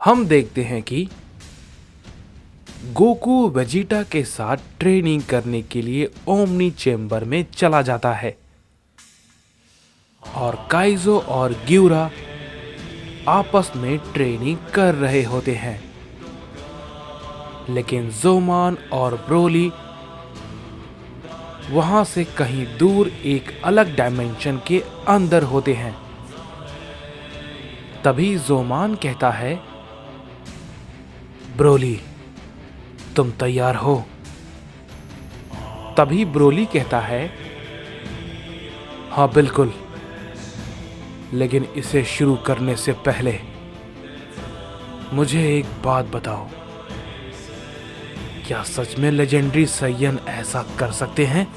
हम देखते हैं कि गोकू वेजिटा के साथ ट्रेनिंग करने के लिए ओमनी चेम्बर में चला जाता है और काइजो और ग्यूरा आपस में ट्रेनिंग कर रहे होते हैं, लेकिन जोमान और ब्रोली वहां से कहीं दूर एक अलग डायमेंशन के अंदर होते हैं। तभी जोमान कहता है, ब्रोली तुम तैयार हो? तभी ब्रोली कहता है, हाँ बिल्कुल, लेकिन इसे शुरू करने से पहले मुझे एक बात बताओ, क्या सच में लेजेंडरी साइयन ऐसा कर सकते हैं?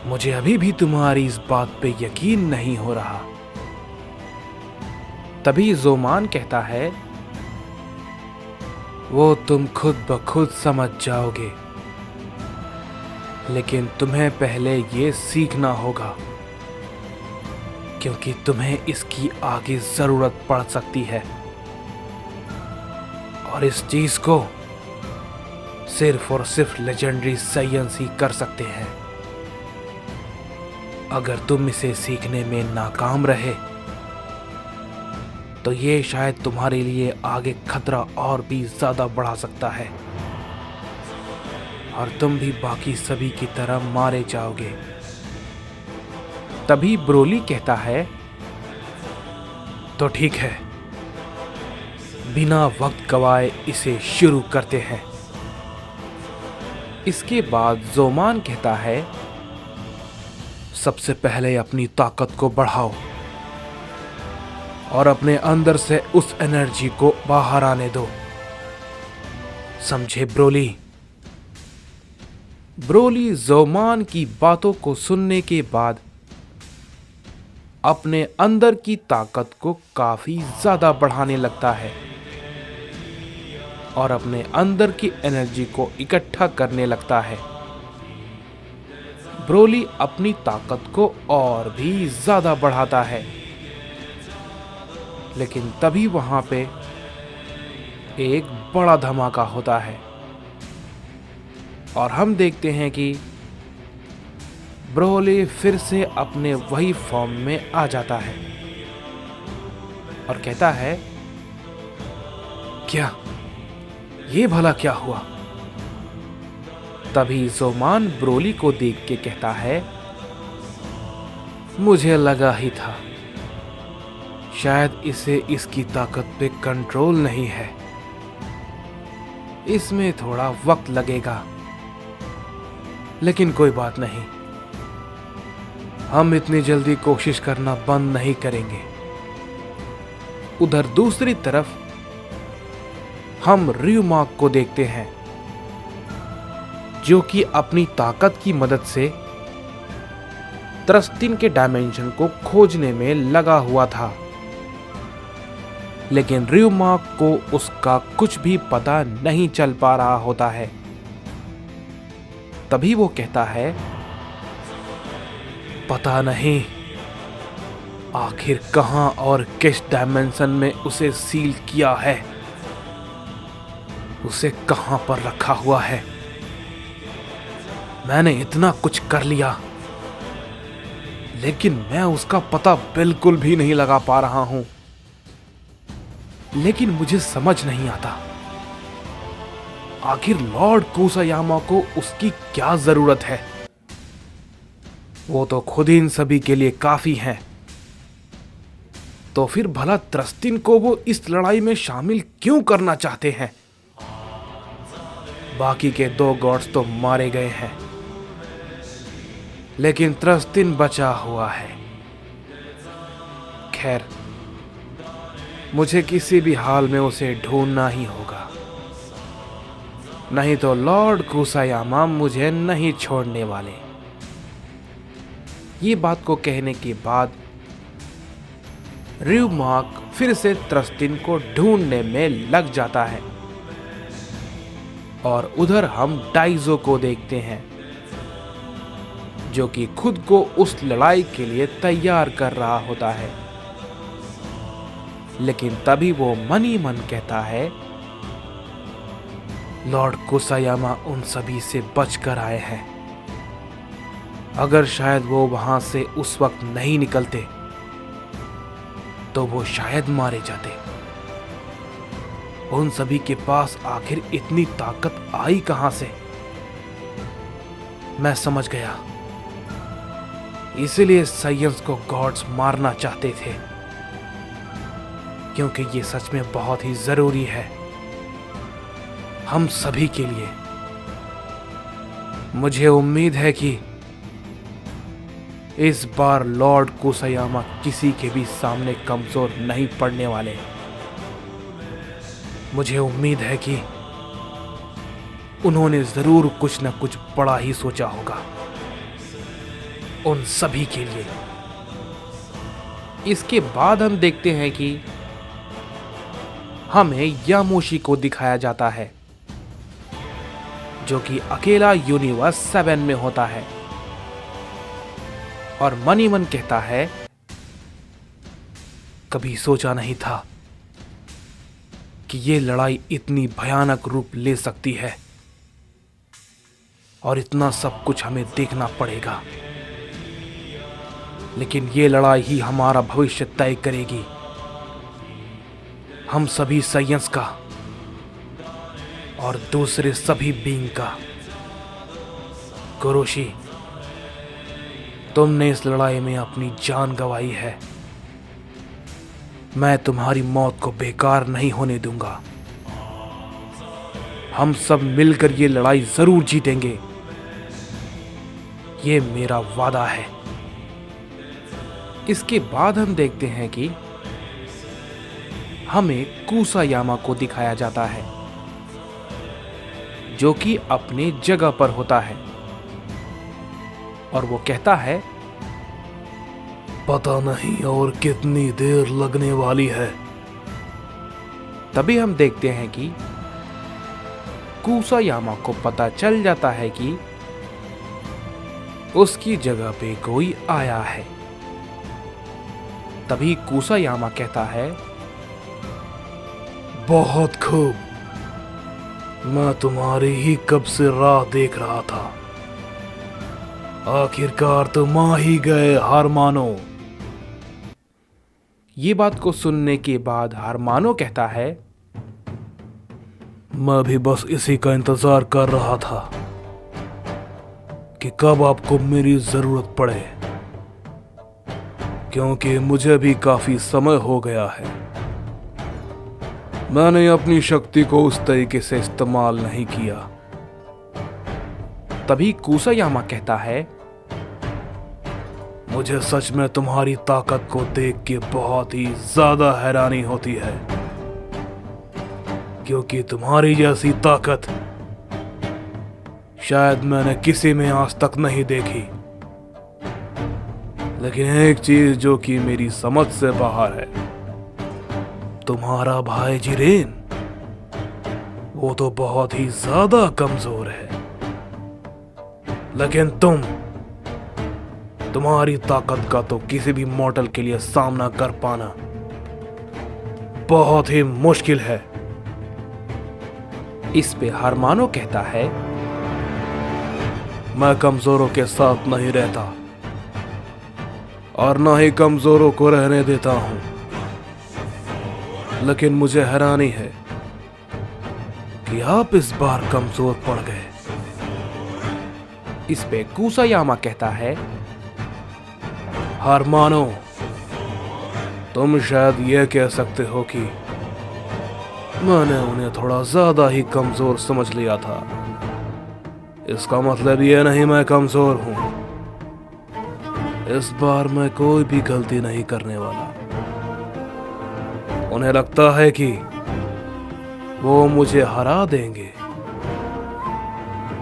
मुझे अभी भी तुम्हारी इस बात पे यकीन नहीं हो रहा। तभी जोमान कहता है, वो तुम खुद ब खुद समझ जाओगे, लेकिन तुम्हें पहले ये सीखना होगा, क्योंकि तुम्हें इसकी आगे जरूरत पड़ सकती है और इस चीज को सिर्फ और सिर्फ लेजेंडरी साइयंस ही कर सकते हैं। अगर तुम इसे सीखने में नाकाम रहे तो ये शायद तुम्हारे लिए आगे खतरा और भी ज्यादा बढ़ा सकता है और तुम भी बाकी सभी की तरह मारे जाओगे। तभी ब्रोली कहता है, तो ठीक है, बिना वक्त गवाए इसे शुरू करते हैं। इसके बाद जोमान कहता है, सबसे पहले अपनी ताकत को बढ़ाओ और अपने अंदर से उस एनर्जी को बाहर आने दो, समझे ब्रोली? ब्रोली जोमान की बातों को सुनने के बाद अपने अंदर की ताकत को काफी ज्यादा बढ़ाने लगता है और अपने अंदर की एनर्जी को इकट्ठा करने लगता है। ब्रोली अपनी ताकत को और भी ज्यादा बढ़ाता है, लेकिन तभी वहां पे एक बड़ा धमाका होता है और हम देखते हैं कि ब्रोली फिर से अपने वही फॉर्म में आ जाता है और कहता है, क्या ये भला क्या हुआ? तभी जोमान ब्रोली को देख के कहता है, मुझे लगा ही था, शायद इसे इसकी ताकत पे कंट्रोल नहीं है, इसमें थोड़ा वक्त लगेगा, लेकिन कोई बात नहीं, हम इतनी जल्दी कोशिश करना बंद नहीं करेंगे। उधर दूसरी तरफ हम रियुमाक को देखते हैं, जो कि अपनी ताकत की मदद से त्रस्तिन के डायमेंशन को खोजने में लगा हुआ था, लेकिन रियुमाक को उसका कुछ भी पता नहीं चल पा रहा होता है। तभी वो कहता है, पता नहीं आखिर कहां और किस डायमेंशन में उसे सील किया है, उसे कहां पर रखा हुआ है। मैंने इतना कुछ कर लिया, लेकिन मैं उसका पता बिल्कुल भी नहीं लगा पा रहा हूं। लेकिन मुझे समझ नहीं आता, आखिर लॉर्ड कुसायामा को उसकी क्या जरूरत है? वो तो खुद ही इन सभी के लिए काफी हैं। तो फिर भला त्रस्तिन को वो इस लड़ाई में शामिल क्यों करना चाहते हैं? बाकी के 2 गॉड्स तो मारे गए हैं, लेकिन त्रस्तिन बचा हुआ है। खैर, मुझे किसी भी हाल में उसे ढूंढना ही होगा, नहीं तो लॉर्ड कुसायामा मुझे नहीं छोड़ने वाले। ये बात को कहने के बाद रियुमाक फिर से त्रस्तिन को ढूंढने में लग जाता है और उधर हम डाइजो को देखते हैं, जो कि खुद को उस लड़ाई के लिए तैयार कर रहा होता है। लेकिन तभी वो मन ही मन कहता है, लॉर्ड कुसायामा उन सभी से बचकर आए हैं। अगर शायद वो वहां से उस वक्त नहीं निकलते तो वो शायद मारे जाते। उन सभी के पास आखिर इतनी ताकत आई कहां से? मैं समझ गया, इसीलिए साइंस को गॉड्स मारना चाहते थे, क्योंकि ये सच में बहुत ही जरूरी है हम सभी के लिए। मुझे उम्मीद है कि इस बार लॉर्ड कुसायामा किसी के भी सामने कमजोर नहीं पड़ने वाले। मुझे उम्मीद है कि उन्होंने जरूर कुछ न कुछ बड़ा ही सोचा होगा उन सभी के लिए। इसके बाद हम देखते हैं कि हमें यामोशी को दिखाया जाता है, जो कि अकेला यूनिवर्स 7 में होता है, और मन ही मन कहता है, कभी सोचा नहीं था कि ये लड़ाई इतनी भयानक रूप ले सकती है और इतना सब कुछ हमें देखना पड़ेगा। लेकिन ये लड़ाई ही हमारा भविष्य तय करेगी, हम सभी साइंस का और दूसरे सभी बीइंग का। कुरोशी, तुमने इस लड़ाई में अपनी जान गंवाई है, मैं तुम्हारी मौत को बेकार नहीं होने दूंगा। हम सब मिलकर ये लड़ाई जरूर जीतेंगे, ये मेरा वादा है। इसके बाद हम देखते हैं कि हमें कुसायामा को दिखाया जाता है, जो कि अपने जगह पर होता है, और वो कहता है, पता नहीं और कितनी देर लगने वाली है। तभी हम देखते हैं कि कुसायामा को पता चल जाता है कि उसकी जगह पे कोई आया है। तभी कुसायामा कहता है, बहुत खूब, मैं तुम्हारी ही कब से राह देख रहा था। आखिरकार तुम आ ही गए, हार मानो। ये बात को सुनने के बाद हारमानो कहता है, मैं भी बस इसी का इंतजार कर रहा था कि कब आपको मेरी जरूरत पड़े, क्योंकि मुझे भी काफी समय हो गया है। मैंने अपनी शक्ति को उस तरीके से इस्तेमाल नहीं किया। तभी कुसायामा कहता है, मुझे सच में तुम्हारी ताकत को देख के बहुत ही ज्यादा हैरानी होती है, क्योंकि तुम्हारी जैसी ताकत शायद मैंने किसी में आज तक नहीं देखी। लेकिन एक चीज जो कि मेरी समझ से बाहर है, तुम्हारा भाई जिरेन, वो तो बहुत ही ज्यादा कमजोर है, लेकिन तुम्हारी ताकत का तो किसी भी मॉर्टल के लिए सामना कर पाना बहुत ही मुश्किल है। इस पे हारमानो कहता है, मैं कमजोरों के साथ नहीं रहता और ना ही कमजोरों को रहने देता हूं, लेकिन मुझे हैरानी है कि आप इस बार कमजोर पड़ गए। इस पे कुसायामा कहता है, हारमानो, तुम शायद यह कह सकते हो कि मैंने उन्हें थोड़ा ज्यादा ही कमजोर समझ लिया था। इसका मतलब यह नहीं मैं कमजोर हूं। इस बार मैं कोई भी गलती नहीं करने वाला। उन्हें लगता है कि वो मुझे हरा देंगे।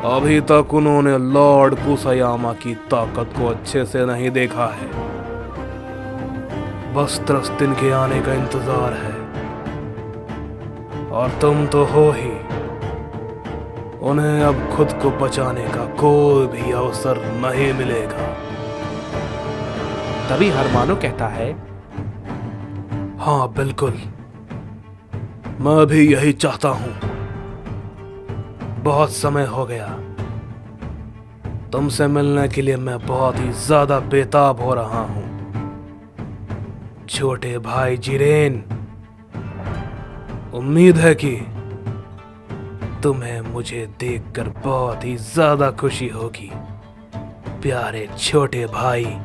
अभी तक उन्होंने लॉर्ड कुसायामा की ताकत को अच्छे से नहीं देखा है, बस 10 दिन के आने का इंतजार है, और तुम तो हो ही। उन्हें अब खुद को बचाने का कोई भी अवसर नहीं मिलेगा। तभी हारमानो कहता है, हाँ बिल्कुल, मैं भी यही चाहता हूं। बहुत समय हो गया, तुमसे मिलने के लिए मैं बहुत ही ज्यादा बेताब हो रहा हूं। छोटे भाई जिरेन, उम्मीद है कि तुम्हें मुझे देखकर बहुत ही ज्यादा खुशी होगी। प्यारे छोटे भाई।